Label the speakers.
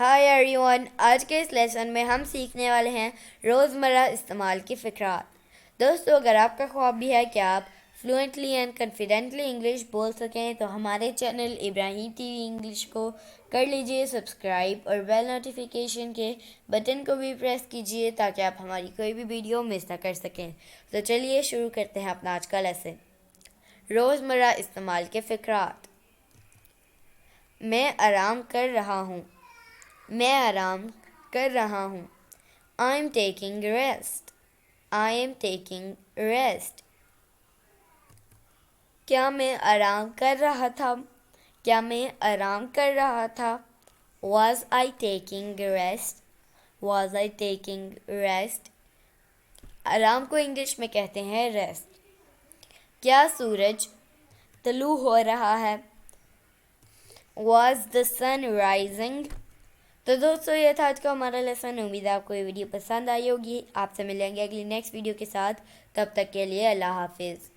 Speaker 1: Hi everyone, आज के इस लेसन में हम सीखने वाले हैं रोज़मर्रा इस्तेमाल की फ़िक्रात। दोस्तों, अगर आपका ख्वाब भी है कि आप फ्लुएंटली एंड कॉन्फिडेंटली इंग्लिश बोल सकें तो हमारे चैनल इब्राहिम टीवी इंग्लिश को कर लीजिए सब्सक्राइब और बेल नोटिफिकेशन के बटन को भी प्रेस कीजिए ताकि आप हमारी कोई भी वीडियो मिस ना कर सकें। तो चलिए शुरू करते हैं अपना आज का लेसन। रोज़मर्रा इस्तेमाल के फ़िक्रात। मैं आराम कर रहा हूँ। मैं आराम कर रहा हूँ। I am taking rest. I am taking rest. क्या मैं आराम कर रहा था? क्या मैं आराम कर रहा था? Was I taking rest? Was I taking rest? आराम को इंग्लिश में कहते हैं रेस्ट। क्या सूरज तलू हो रहा है? Was the sun rising? तो दोस्तों, ये था आज का हमारा लेसन। उम्मीद है आपको ये वीडियो पसंद आई होगी। आपसे मिलेंगे अगली नेक्स्ट वीडियो के साथ। तब तक के लिए अल्लाह हाफिज़।